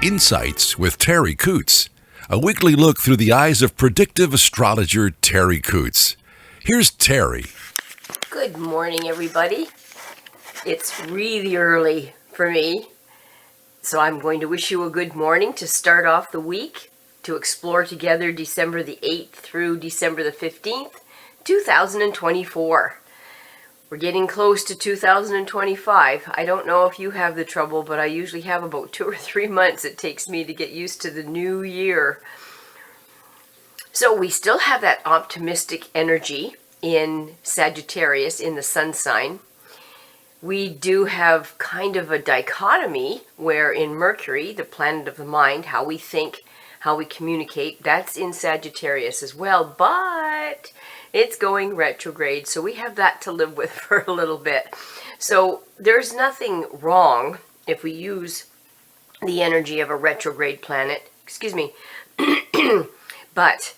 Insights with Terri Ep.198, a weekly look through the eyes of predictive astrologer Terri Ep.198. Here's Terri. Good morning, everybody. It's really early for me, so I'm going to wish you a good morning to start off the week, to explore together December the 8th through December the 15th, 2024. We're getting close to 2025. I don't know if you have the trouble, but I usually have about 2 or 3 months it takes me to get used to the new year. So we still have that optimistic energy in Sagittarius, in the sun sign. We do have kind of a dichotomy where in Mercury, the planet of the mind, how we think, how we communicate, that's in Sagittarius as well, but it's going retrograde, so we have that to live with for a little bit. So there's nothing wrong if we use the energy of a retrograde planet, but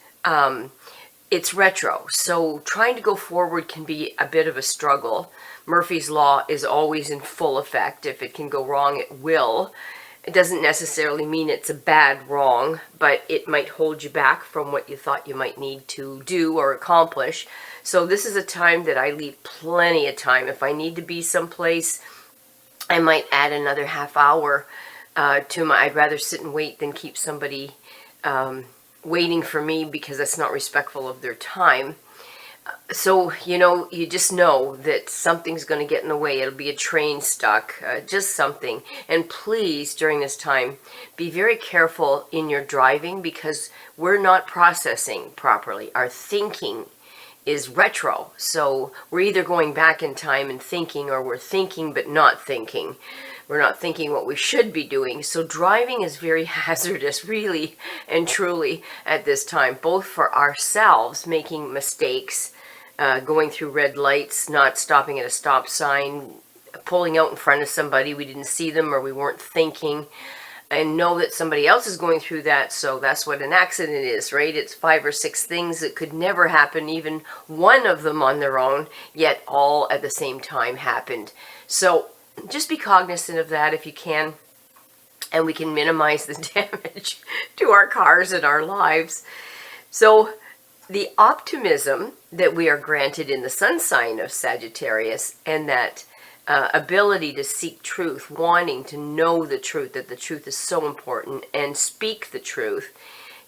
it's retro, so trying to go forward can be a bit of a struggle. Murphy's Law is always in full effect. If it can go wrong, it will. It doesn't necessarily mean it's a bad wrong, but it might hold you back from what you thought you might need to do or accomplish. So this is a time that I leave plenty of time. If I need to be someplace, I might add another half hour to my, I'd rather sit and wait than keep somebody waiting for me, because that's not respectful of their time. So, you just know that something's going to get in the way. It'll be a train stuck, just something. And please, during this time, be very careful in your driving, because we're not processing properly. Our thinking is retro. So we're either going back in time and thinking, or we're thinking but not thinking. We're not thinking what we should be doing. So driving is very hazardous, really and truly, at this time, both for ourselves, making mistakes, going through red lights, not stopping at a stop sign, pulling out in front of somebody, we didn't see them or we weren't thinking, and know that somebody else is going through that. So that's what an accident is, right? It's 5 or 6 things that could never happen, even one of them on their own, yet all at the same time happened. So just be cognizant of that if you can, and we can minimize the damage to our cars and our lives. So the optimism that we are granted in the sun sign of Sagittarius, and that ability to seek truth, wanting to know the truth, that the truth is so important, and speak the truth,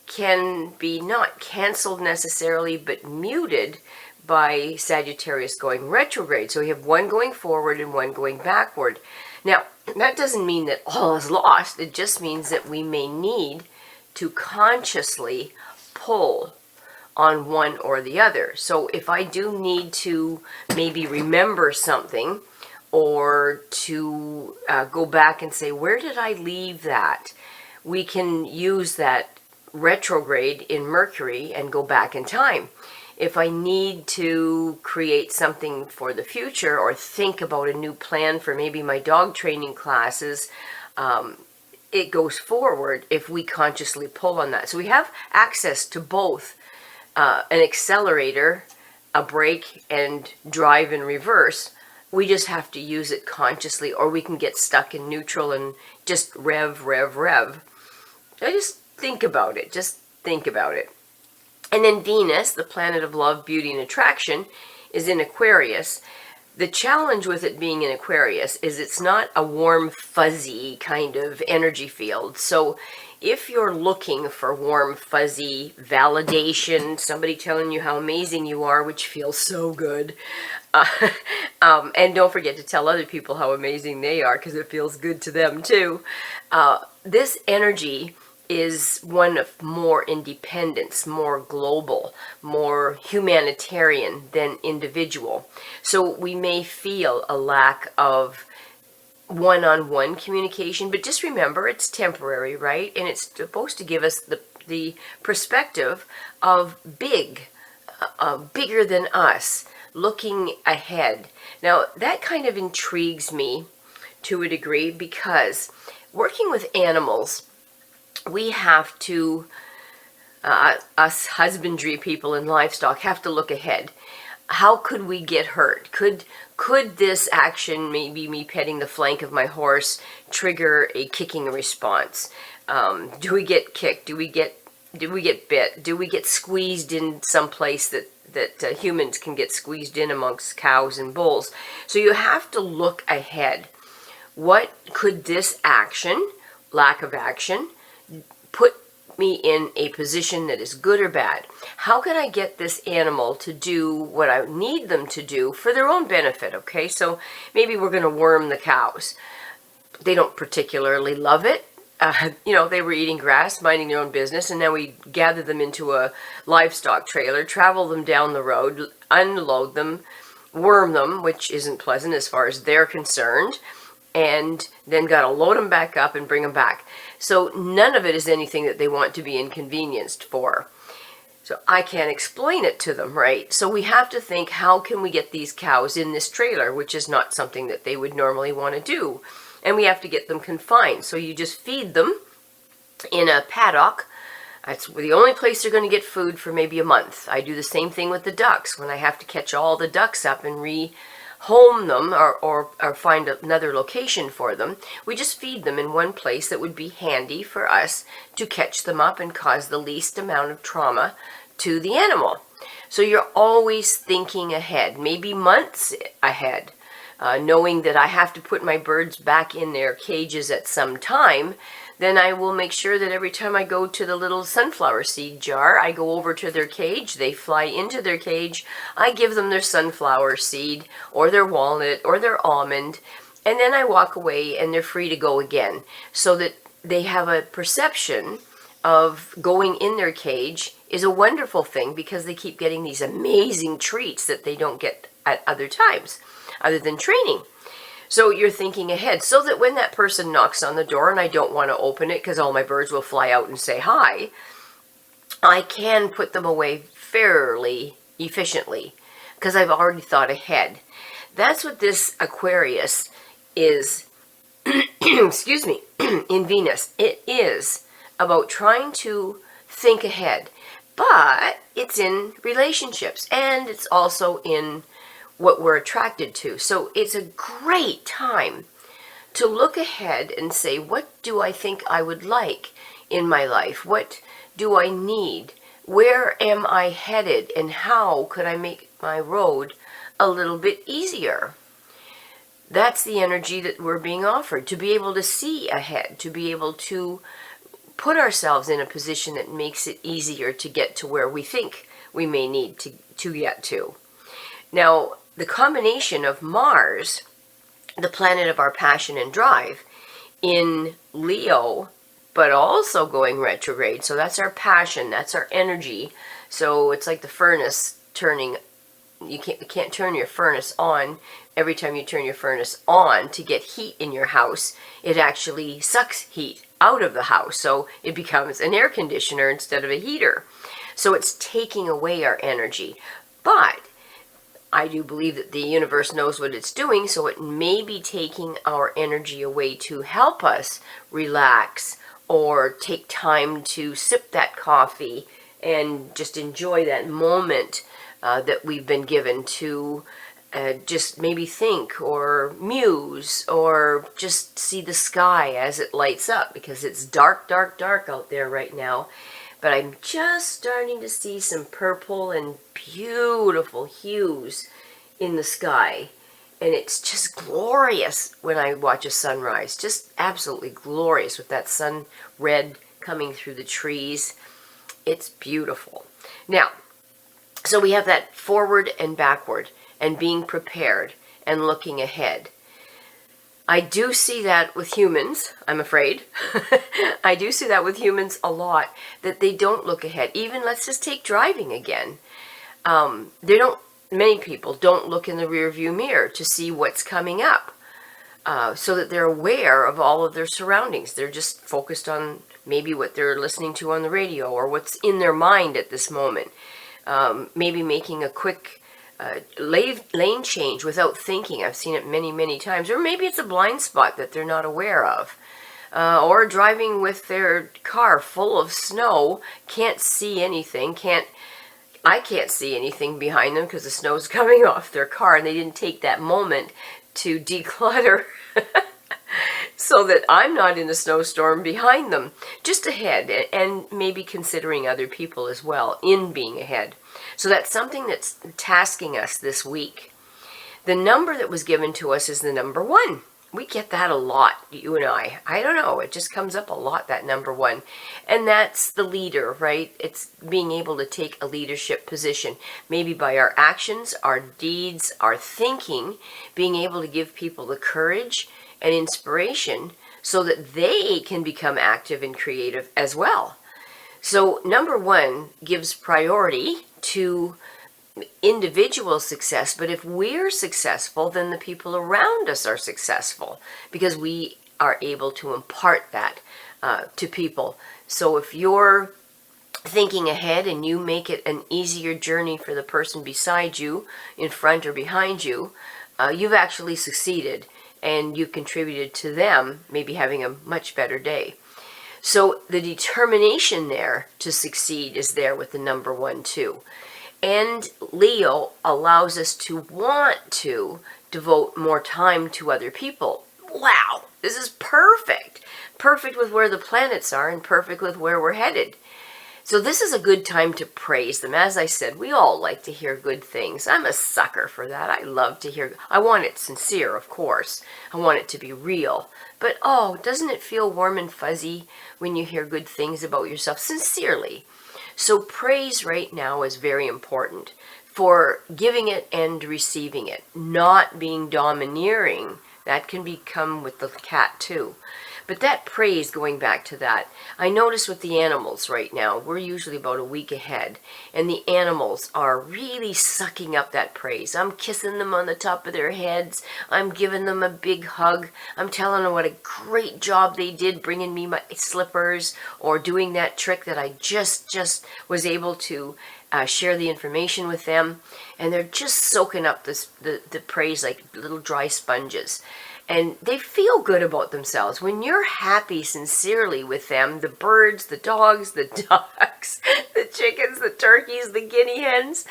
can be not canceled necessarily, but muted by Sagittarius going retrograde. So we have one going forward and one going backward. Now, that doesn't mean that all is lost. It just means that we may need to consciously pull on one or the other. So if I do need to maybe remember something, or to go back and say, where did I leave that? We can use that retrograde in Mercury and go back in time. If I need to create something for the future, or think about a new plan for maybe my dog training classes, it goes forward if we consciously pull on that. So we have access to both an accelerator, a brake, and drive in reverse. We just have to use it consciously, or we can get stuck in neutral and just rev. Just think about it. Just think about it. And then Venus, the planet of love, beauty, and attraction, is in Aquarius. The challenge with it being in Aquarius is it's not a warm, fuzzy kind of energy field. So if you're looking for warm, fuzzy validation, somebody telling you how amazing you are, which feels so good, and don't forget to tell other people how amazing they are, because it feels good to them too. This energy is one of more independence, more global, more humanitarian than individual. So we may feel a lack of one-on-one communication, but just remember, it's temporary, right? And it's supposed to give us the perspective of bigger than us, looking ahead. Now, that kind of intrigues me to a degree, because working with animals, we have to, us husbandry people and livestock, have to look ahead. How could we get hurt? Could this action, maybe me petting the flank of my horse, trigger a kicking response? Do we get kicked? Do we get bit? Do we get squeezed in some place that humans can get squeezed in amongst cows and bulls? So you have to look ahead. What could this action, lack of action, put me in a position that is good or bad? How can I get this animal to do what I need them to do for their own benefit? Okay, so maybe we're going to worm the cows. They don't particularly love it. They were eating grass, minding their own business, and then we gather them into a livestock trailer, travel them down the road, unload them, worm them, which isn't pleasant as far as they're concerned, and then got to load them back up and bring them back. So none of it is anything that they want to be inconvenienced for. So I can't explain it to them, right? So we have to think, how can we get these cows in this trailer, which is not something that they would normally want to do. And we have to get them confined. So you just feed them in a paddock. That's the only place they're going to get food for maybe a month. I do the same thing with the ducks. When I have to catch all the ducks up and rehome them or find another location for them, we just feed them in one place that would be handy for us to catch them up and cause the least amount of trauma to the animal. So you're always thinking ahead, maybe months ahead. Knowing that I have to put my birds back in their cages at some time, then I will make sure that every time I go to the little sunflower seed jar, I go over to their cage, they fly into their cage, I give them their sunflower seed, or their walnut, or their almond, and then I walk away and they're free to go again, so that they have a perception of going in their cage is a wonderful thing, because they keep getting these amazing treats that they don't get at other times, other than training. So you're thinking ahead, so that when that person knocks on the door and I don't want to open it because all my birds will fly out and say hi, I can put them away fairly efficiently because I've already thought ahead. That's what this Aquarius is, excuse me, in Venus. It is about trying to think ahead, but it's in relationships, and it's also in what we're attracted to. So it's a great time to look ahead and say, what do I think I would like in my life? What do I need? Where am I headed? And how could I make my road a little bit easier? That's the energy that we're being offered, to be able to see ahead, to be able to put ourselves in a position that makes it easier to get to where we think we may need to get to. Now, the combination of Mars, the planet of our passion and drive, in Leo, but also going retrograde, so that's our passion, that's our energy. So it's like the furnace turning. You can't turn your furnace on every time you turn your furnace on to get heat in your house. It actually sucks heat out of the house, so it becomes an air conditioner instead of a heater. So it's taking away our energy. But I do believe that the universe knows what it's doing, so it may be taking our energy away to help us relax or take time to sip that coffee and just enjoy that moment that we've been given to just maybe think or muse or just see the sky as it lights up, because it's dark, dark, dark out there right now. But I'm just starting to see some purple and beautiful hues in the sky. And it's just glorious when I watch a sunrise. Just absolutely glorious with that sun red coming through the trees. It's beautiful. Now, so we have that forward and backward and being prepared and looking ahead. I do see that with humans, I'm afraid. I do see that with humans a lot, that they don't look ahead. Even, let's just take driving again. Many people don't look in the rear view mirror to see what's coming up, so that they're aware of all of their surroundings. They're just focused on maybe what they're listening to on the radio or what's in their mind at this moment. Maybe making a quick lane change without thinking. I've seen it many, many times. Or maybe it's a blind spot that they're not aware of. Or driving with their car full of snow, can't see anything, I can't see anything behind them because the snow's coming off their car and they didn't take that moment to declutter. so that I'm not in a snowstorm behind them, just ahead, and maybe considering other people as well in being ahead. So that's something that's tasking us this week. The number that was given to us is the number 1. We get that a lot, you and I. I don't know, it just comes up a lot, that number 1. And that's the leader, right? It's being able to take a leadership position, maybe by our actions, our deeds, our thinking, being able to give people the courage and inspiration so that they can become active and creative as well. So number 1 gives priority to individual success, but if we're successful, then the people around us are successful because we are able to impart that to people. So if you're thinking ahead and you make it an easier journey for the person beside you, in front or behind you, you've actually succeeded and you've contributed to them maybe having a much better day. So the determination there to succeed is there with the number 1 too. And Leo allows us to want to devote more time to other people. Wow, this is perfect. Perfect with where the planets are and perfect with where we're headed. So this is a good time to praise them. As I said, we all like to hear good things. I'm a sucker for that. I love to hear. I want it sincere, of course. I want it to be real. But oh, doesn't it feel warm and fuzzy when you hear good things about yourself sincerely? So praise right now is very important for giving it and receiving it, not being domineering. That can become with the cat too. But that praise, going back to that, I notice with the animals right now, we're usually about a week ahead, and the animals are really sucking up that praise. I'm kissing them on the top of their heads. I'm giving them a big hug. I'm telling them what a great job they did bringing me my slippers or doing that trick that I just was able to share the information with them. And they're just soaking up the praise like little dry sponges. And they feel good about themselves. When you're happy sincerely with them, the birds, the dogs, the ducks, the chickens, the turkeys, the guinea hens,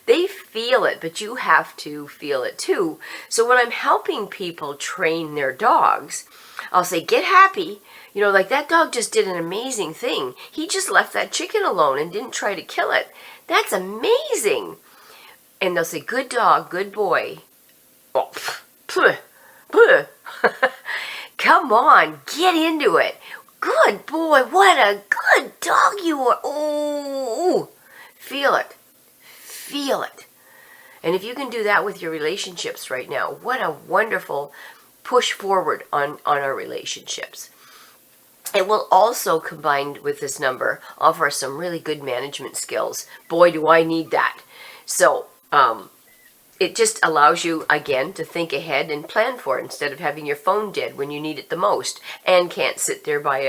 they feel it, but you have to feel it too. So when I'm helping people train their dogs, I'll say, get happy. You know, like that dog just did an amazing thing. He just left that chicken alone and didn't try to kill it. That's amazing. And they'll say, good dog, good boy. Oh, pff. Come on, get into it. Good boy, what a good dog you are. Oh, feel it. Feel it. And if you can do that with your relationships right now, what a wonderful push forward on our relationships. It will also, combined with this number, offer some really good management skills. Boy, do I need that. So, it just allows you, again, to think ahead and plan for it instead of having your phone dead when you need it the most and can't sit there by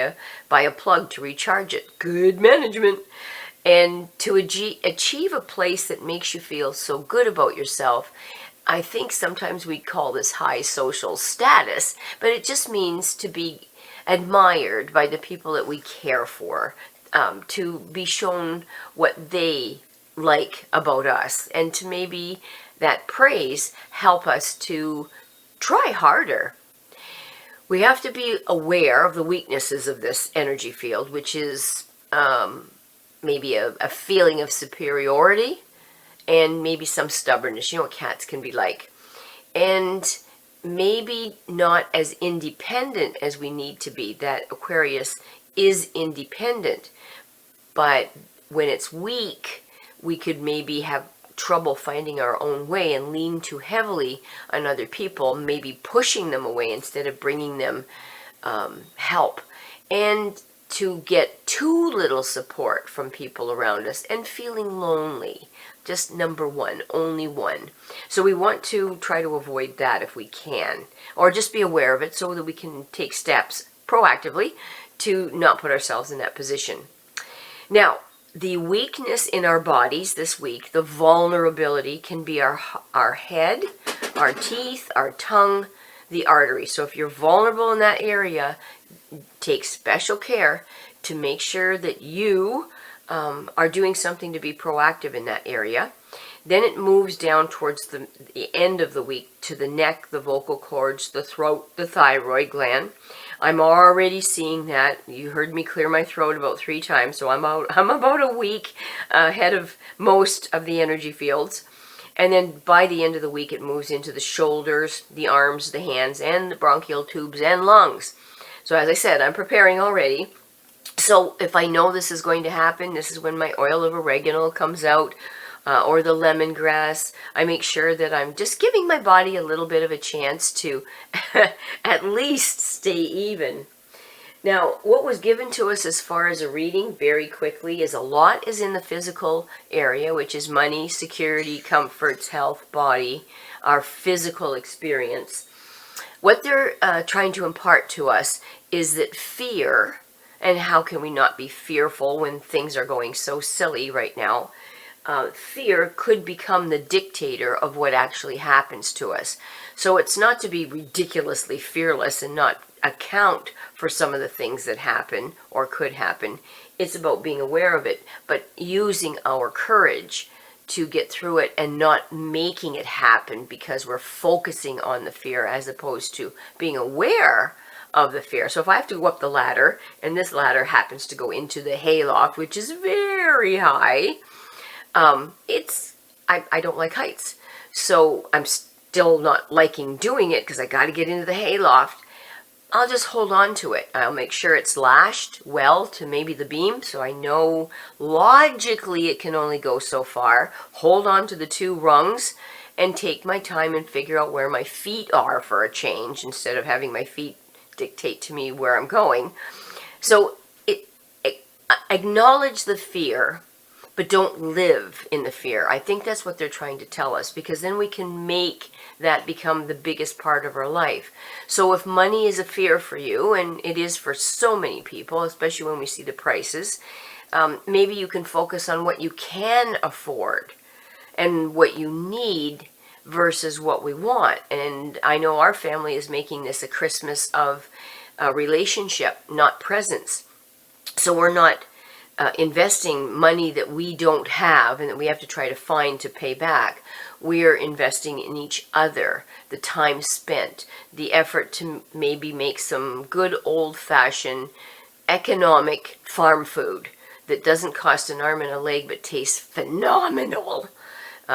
a plug to recharge it. Good management. And to achieve a place that makes you feel so good about yourself, I think sometimes we call this high social status, but it just means to be admired by the people that we care for, to be shown what they like about us, and to maybe that praise help us to try harder. We have to be aware of the weaknesses of this energy field, which is maybe a feeling of superiority and maybe some stubbornness. You know what cats can be like. And maybe not as independent as we need to be. That Aquarius is independent, but when it's weak, we could maybe have trouble finding our own way and lean too heavily on other people, maybe pushing them away instead of bringing them help, and to get too little support from people around us and feeling lonely. Just number 1, only 1. So we want to try to avoid that if we can, or just be aware of it so that we can take steps proactively to not put ourselves in that position. Now, the weakness in our bodies this week, the vulnerability, can be our head, our teeth, our tongue, the artery. So if you're vulnerable in that area, take special care to make sure that you are doing something to be proactive in that area. Then it moves down towards the end of the week to the neck, the vocal cords, the throat, the thyroid gland. I'm already seeing that. You heard me clear my throat about 3 times, so I'm about a week ahead of most of the energy fields. And then by the end of the week, it moves into the shoulders, the arms, the hands, and the bronchial tubes and lungs. So as I said, I'm preparing already. So if I know this is going to happen, this is when my oil of oregano comes out, or the lemongrass. I make sure that I'm just giving my body a little bit of a chance to at least stay even. Now, what was given to us as far as a reading, very quickly, is a lot is in the physical area, which is money, security, comforts, health, body, our physical experience. What they're trying to impart to us is that fear, and how can we not be fearful when things are going so silly right now, fear could become the dictator of what actually happens to us. So it's not to be ridiculously fearless and not account for some of the things that happen or could happen. It's about being aware of it, but using our courage to get through it and not making it happen because we're focusing on the fear as opposed to being aware of the fear. So if I have to go up the ladder, and this ladder happens to go into the hayloft, which is very high, I don't like heights. So I'm still not liking doing it because I got to get into the hayloft. I'll just hold on to it. I'll make sure it's lashed well to maybe the beam, so I know logically it can only go so far. Hold on to the 2 rungs and take my time and figure out where my feet are for a change instead of having my feet dictate to me where I'm going. So acknowledge the fear, but don't live in the fear. I think that's what they're trying to tell us, because then we can make that become the biggest part of our life. So if money is a fear for you, and it is for so many people, especially when we see the prices, maybe you can focus on what you can afford and what you need versus what we want. And I know our family is making this a Christmas of relationship, not presents. So we're not investing money that we don't have and that we have to try to find to pay back. We're investing in each other, the time spent, the effort to maybe make some good old-fashioned economic farm food that doesn't cost an arm and a leg but tastes phenomenal,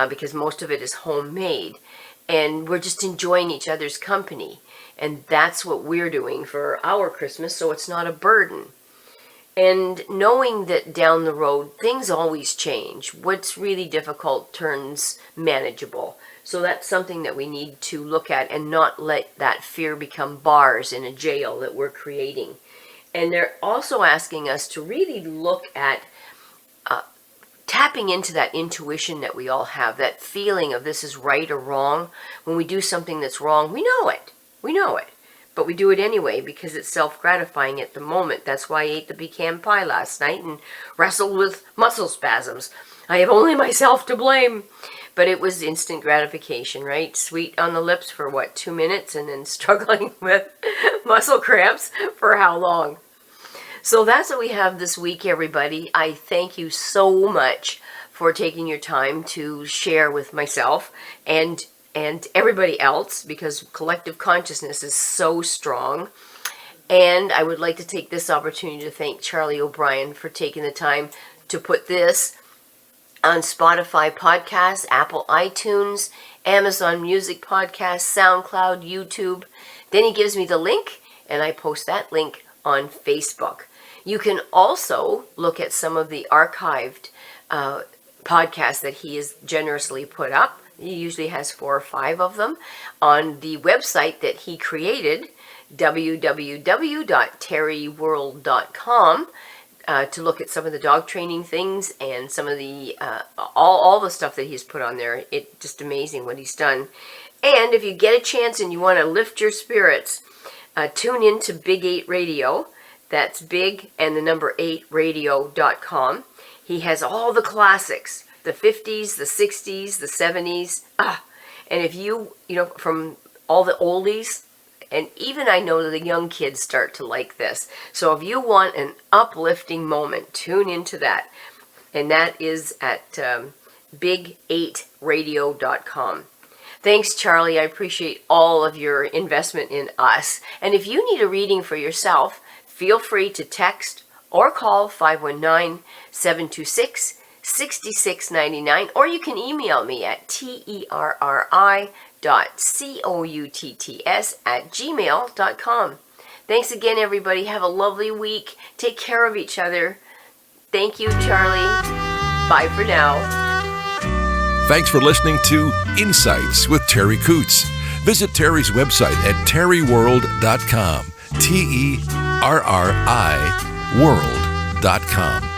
because most of it is homemade. And we're just enjoying each other's company. And that's what we're doing for our Christmas, so it's not a burden. And knowing that down the road, things always change. What's really difficult turns manageable. So that's something that we need to look at and not let that fear become bars in a jail that we're creating. And they're also asking us to really look at tapping into that intuition that we all have, that feeling of this is right or wrong. When we do something that's wrong, we know it. We know it. But we do it anyway because it's self-gratifying at the moment. That's why I ate the pecan pie last night and wrestled with muscle spasms. I have only myself to blame. But it was instant gratification, right? Sweet on the lips for, 2 minutes, and then struggling with muscle cramps for how long? So that's what we have this week, everybody. I thank you so much for taking your time to share with myself and everybody else, because collective consciousness is so strong. And I would like to take this opportunity to thank Charlie O'Brien for taking the time to put this on Spotify podcasts, Apple iTunes, Amazon Music Podcasts, SoundCloud, YouTube. Then he gives me the link, and I post that link on Facebook. You can also look at some of the archived podcasts that he has generously put up. He usually has 4 or 5 of them on the website that he created, www.terriworld.com, to look at some of the dog training things and some of the all the stuff that he's put on there. It's just amazing what he's done. And if you get a chance and you want to lift your spirits, tune in to Big 8 Radio. That's big and the number 8radio.com. He has all the classics. The 50s, the 60s, the 70s. And if you from all the oldies, and even I know that the young kids start to like this. So if you want an uplifting moment, tune into that. And that is at big8radio.com. Thanks, Charlie. I appreciate all of your investment in us. And if you need a reading for yourself, feel free to text or call 519-726-6699, or you can email me at terri.coutts@gmail.com. Thanks again, everybody. Have a lovely week. Take care of each other. Thank you, Charlie. Bye for now. Thanks for listening to Insights with Terri Coots. Visit Terri's website at terriworld.com. TERRI world.com.